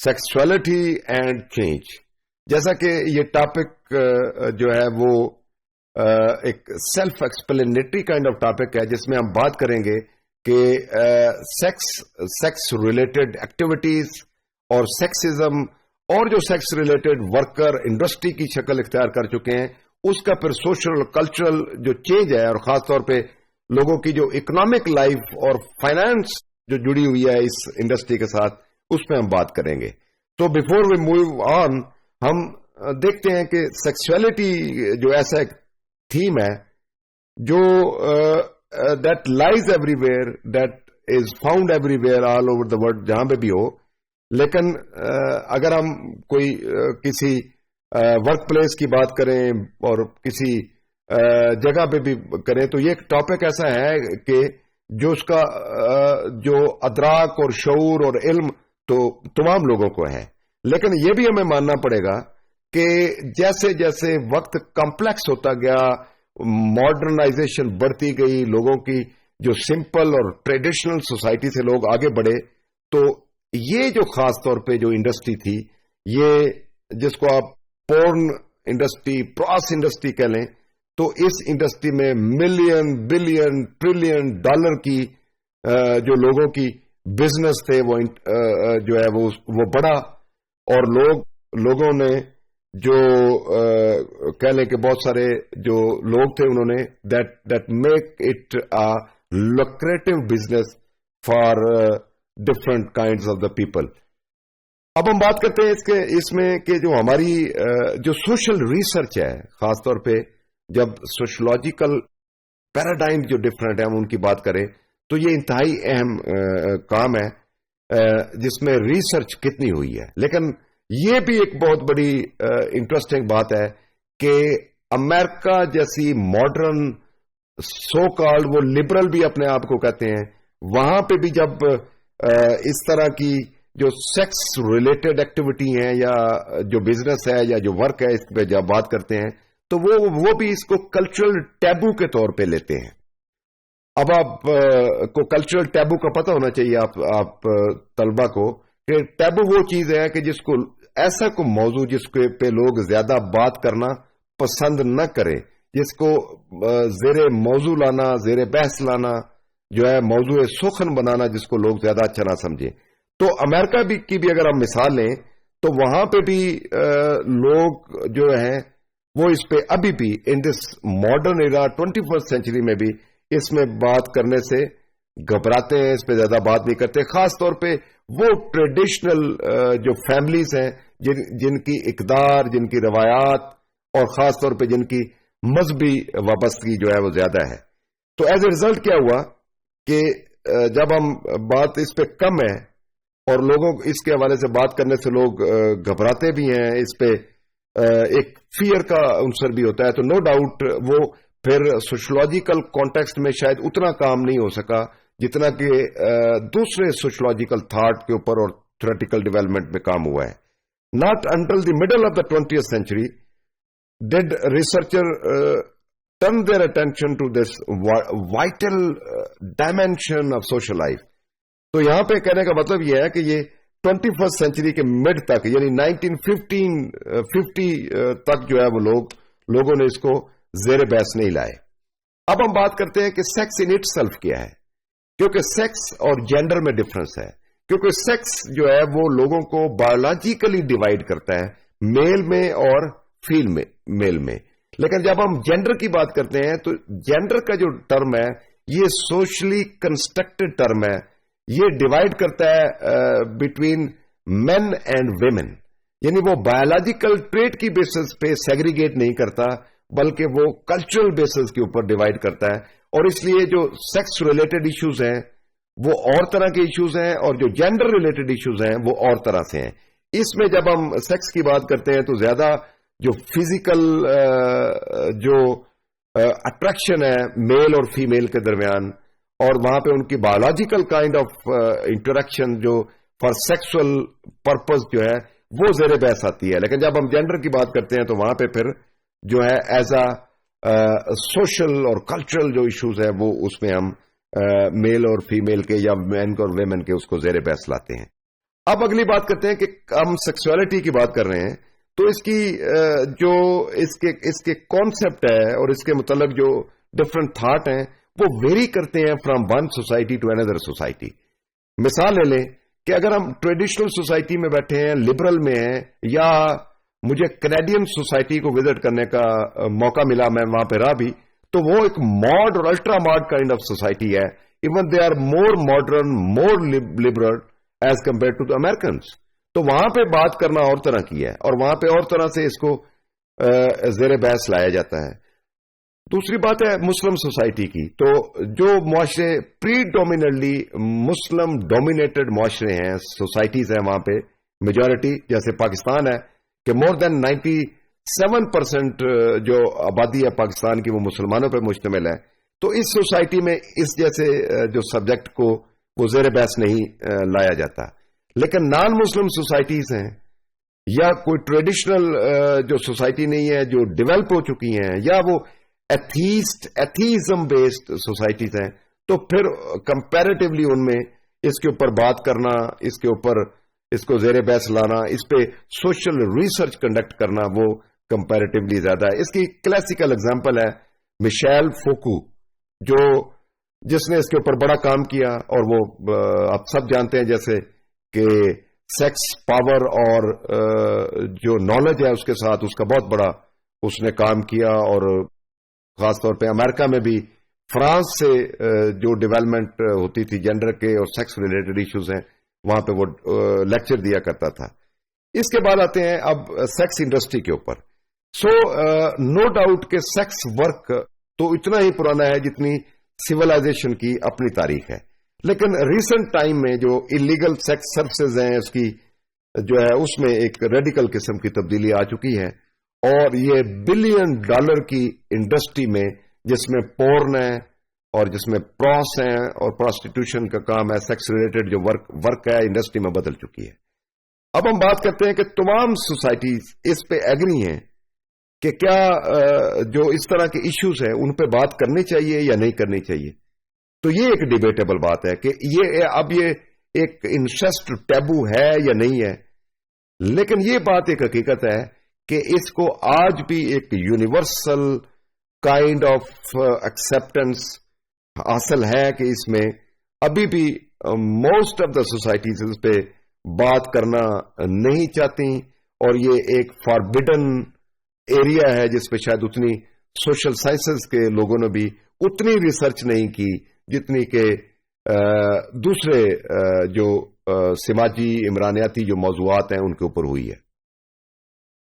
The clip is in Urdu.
Sexuality and change. جیسا کہ یہ ٹاپک جو ہے وہ ایک self explanatory kind of topic ہے، جس میں ہم بات کریں گے کہ سیکس ریلیٹڈ ایکٹیویٹیز اور سیکسزم اور جو سیکس ریلیٹڈ ورکر انڈسٹری کی شکل اختیار کر چکے ہیں، اس کا پھر سوشل اور کلچرل جو چینج ہے، اور خاص طور پہ لوگوں کی جو اکنامک لائف اور فائنانس جو جڑی ہوئی ہے اس انڈسٹری کے ساتھ، اس پہ ہم بات کریں گے. تو بیفور وی موو آن، ہم دیکھتے ہیں کہ سیکسولیٹی جو ایسا ایک تھیم ہے جو that lies every where, that is found every where all over the world, جہاں پہ بھی ہو. لیکن اگر ہم کوئی کسی ورک پلیس کی بات کریں اور کسی جگہ پہ بھی کریں، تو یہ ایک ٹاپک ایسا ہے کہ جو اس کا جو ادراک اور شعور اور علم تو تمام لوگوں کو ہے. لیکن یہ بھی ہمیں ماننا پڑے گا کہ جیسے جیسے وقت کمپلیکس ہوتا گیا، ماڈرنائزیشن بڑھتی گئی، لوگوں کی جو سمپل اور ٹریڈیشنل سوسائٹی سے لوگ آگے بڑھے، تو یہ جو خاص طور پہ جو انڈسٹری تھی، یہ جس کو آپ پورن انڈسٹری، پراس انڈسٹری کہہ لیں، تو اس انڈسٹری میں ملین بلین ٹریلین ڈالر کی جو لوگوں کی بزنس تھے وہ جو ہے وہ بڑھا، اور لوگوں نے جو کہہ لیں کہ بہت سارے جو لوگ تھے، انہوں نے that make it lucrative business for different kinds of the people. اب ہم بات کرتے ہیں اس میں کہ جو ہماری جو سوشل ریسرچ ہے، خاص طور پہ جب سوشولوجیکل پیراڈائم جو ڈفرنٹ ہے ہم ان کی بات کریں، تو یہ انتہائی اہم کام ہے جس میں ریسرچ کتنی ہوئی ہے. لیکن یہ بھی ایک بہت بڑی انٹرسٹنگ بات ہے کہ امریکہ جیسی ماڈرن سو کالڈ، وہ لبرل بھی اپنے آپ کو کہتے ہیں، وہاں پہ بھی جب اس طرح کی جو سیکس ریلیٹڈ ایکٹیویٹی ہیں یا جو بزنس ہے یا جو ورک ہے، اس پہ جب بات کرتے ہیں تو وہ بھی اس کو کلچرل ٹیبو کے طور پہ لیتے ہیں. اب آپ کو کلچرل ٹیبو کا پتہ ہونا چاہیے آپ طلبہ کو، کہ ٹیبو وہ چیز ہے کہ جس کو ایسا کوئی موضوع جس پہ لوگ زیادہ بات کرنا پسند نہ کریں، جس کو زیر موضوع لانا، زیر بحث لانا، جو ہے موضوع سخن بنانا، جس کو لوگ زیادہ اچھا نہ سمجھیں. تو امریکہ کی بھی اگر ہم مثال لیں تو وہاں پہ بھی لوگ جو ہیں وہ اس پہ ابھی بھی ان this modern era 21st century میں بھی اس میں بات کرنے سے گھبراتے ہیں، اس پہ زیادہ بات نہیں کرتے. خاص طور پہ وہ ٹریڈیشنل جو فیملیز ہیں جن کی اقدار، جن کی روایات اور خاص طور پہ جن کی مذہبی وابستگی جو ہے وہ زیادہ ہے. تو ایز اے ریزلٹ کیا ہوا کہ جب ہم بات اس پہ کم ہے اور لوگوں اس کے حوالے سے بات کرنے سے لوگ گھبراتے بھی ہیں، اس پہ ایک فیئر کا عنصر بھی ہوتا ہے، تو نو ڈاؤٹ وہ پھر سوشولوجیکل کانٹیکسٹ میں شاید اتنا کام نہیں ہو سکا جتنا کہ دوسرے سوشولوجیکل تھاٹ کے اوپر اور تھیوریٹیکل ڈیولپمنٹ میں کام ہوا ہے. Not until the middle of the 20th century did researcher turn their attention to this vital dimension of social life. تو یہاں پہ کہنے کا مطلب یہ ہے کہ یہ 21st سینچری کے مڈ تک، یعنی 1950 تک جو ہے وہ لوگوں نے اس کو زیر بحث نہیں لائے. اب ہم بات کرتے ہیں کہ سیکس ان اٹ سیلف کیا ہے، کیونکہ سیکس اور جینڈر میں ڈفرنس ہے. کیونکہ سیکس جو ہے وہ لوگوں کو بایولوجیکلی ڈیوائڈ کرتا ہے، میل میں اور میل میں. لیکن جب ہم جینڈر کی بات کرتے ہیں تو جینڈر کا جو ٹرم ہے یہ سوشلی کنسٹرکٹڈ ٹرم ہے. یہ ڈیوائڈ کرتا ہے بٹوین مین اینڈ ویمن، یعنی وہ بایولوجیکل ٹریٹ کی بیسس پہ سیگریگیٹ نہیں کرتا بلکہ وہ کلچرل بیسس کے اوپر ڈیوائڈ کرتا ہے. اور اس لیے جو سیکس ریلیٹڈ ایشوز ہیں وہ اور طرح کے ایشوز ہیں اور جو جینڈر ریلیٹڈ ایشوز ہیں وہ اور طرح سے ہیں. اس میں جب ہم سیکس کی بات کرتے ہیں تو زیادہ جو فزیکل جو اٹریکشن ہے میل اور فیمیل کے درمیان، اور وہاں پہ ان کی بایولوجیکل کائنڈ آف انٹریکشن جو فار سیکسول پرپز جو ہے وہ زیر بحث آتی ہے. لیکن جب ہم جینڈر کی بات کرتے ہیں تو وہاں پہ پھر جو ہے ایز اے سوشل اور کلچرل جو ایشوز ہیں وہ اس میں ہم میل اور فیمیل کے یا مین اور ویمن کے اس کو زیر بحث لاتے ہیں. اب اگلی بات کرتے ہیں کہ ہم سیکسولیٹی کی بات کر رہے ہیں، تو اس کی جو اس کے کانسیپٹ ہے اور اس کے متعلق جو ڈفرنٹ تھاٹ ہیں وہ ویری کرتے ہیں فرام ون سوسائٹی ٹو اندر سوسائٹی. مثال لے لیں کہ اگر ہم ٹریڈیشنل سوسائٹی میں بیٹھے ہیں، لبرل میں ہیں، یا مجھے کینیڈین سوسائٹی کو وزٹ کرنے کا موقع ملا، میں وہاں پہ رہا بھی، تو وہ ایک ماڈ اور ultra mod kind of society ہے. Even they are more modern, more liberal as compare to the Americans. تو وہاں پہ بات کرنا اور طرح کی ہے، اور وہاں پہ اور طرح سے اس کو زیر بحث لایا جاتا ہے. دوسری بات ہے مسلم سوسائٹی کی. تو جو معاشرے پری ڈومیننٹلی مسلم ڈومینیٹڈ معاشرے ہیں، سوسائٹیز ہیں، وہاں پہ میجورٹی جیسے پاکستان ہے کہ مور دین 97% جو آبادی ہے پاکستان کی وہ مسلمانوں پہ مشتمل ہے. تو اس سوسائٹی میں اس جیسے جو سبجیکٹ کو وہ زیر بحث نہیں لایا جاتا. لیکن نان مسلم سوسائٹیز ہیں یا کوئی ٹریڈیشنل جو سوسائٹی نہیں ہے، جو ڈیولپ ہو چکی ہیں، یا وہ ایتھیزم بیسڈ سوسائٹیز ہیں، تو پھر کمپیریٹیولی ان میں اس کے اوپر بات کرنا، اس کے اوپر اس کو زیر بحث لانا، اس پہ سوشل ریسرچ کنڈکٹ کرنا وہ کمپیریٹیولی زیادہ ہے. اس کی کلاسیکل اگزامپل ہے مشیل فوکو، جس نے اس کے اوپر بڑا کام کیا، اور وہ آپ سب جانتے ہیں جیسے کہ سیکس، پاور اور جو نالج ہے اس کے ساتھ اس کا بہت بڑا اس نے کام کیا. اور خاص طور پہ امریکہ میں بھی فرانس سے جو ڈیولپمنٹ ہوتی تھی جینڈر کے اور سیکس ریلیٹڈ ایشوز ہیں، وہاں پہ وہ لیکچر دیا کرتا تھا. اس کے بعد آتے ہیں اب سیکس انڈسٹری کے اوپر. سو نو ڈاؤٹ کہ سیکس ورک تو اتنا ہی پرانا ہے جتنی سیولائزیشن کی اپنی تاریخ ہے. لیکن ریسنٹ ٹائم میں جو انلیگل سیکس سروسز ہیں، اس کی جو ہے اس میں ایک ریڈیکل قسم کی تبدیلی آ چکی ہے. اور یہ $1 بلین کی انڈسٹری میں، جس میں پورن ہے اور جس میں پراس ہیں اور پراسٹیٹیوشن کا کام ہے، سیکس ریلیٹڈ جو ورک ہے، انڈسٹری میں بدل چکی ہے. اب ہم بات کرتے ہیں کہ تمام سوسائٹیز اس پہ ایگری ہیں کہ کیا جو اس طرح کے ایشوز ہیں ان پہ بات کرنی چاہیے یا نہیں کرنی چاہیے. تو یہ ایک ڈیبیٹیبل بات ہے کہ یہ ایک انسیسٹ ٹیبو ہے یا نہیں ہے. لیکن یہ بات ایک حقیقت ہے کہ اس کو آج بھی ایک یونیورسل کائنڈ آف ایکسپٹنس حاصل ہے کہ اس میں ابھی بھی موسٹ آف دا سوسائٹیز اس پہ بات کرنا نہیں چاہتی. اور یہ ایک فاربڈن ایریا ہے جس پہ شاید اتنی سوشل سائنسز کے لوگوں نے بھی اتنی ریسرچ نہیں کی جتنی کہ دوسرے جو سماجی عمرانیاتی جو موضوعات ہیں ان کے اوپر ہوئی ہے.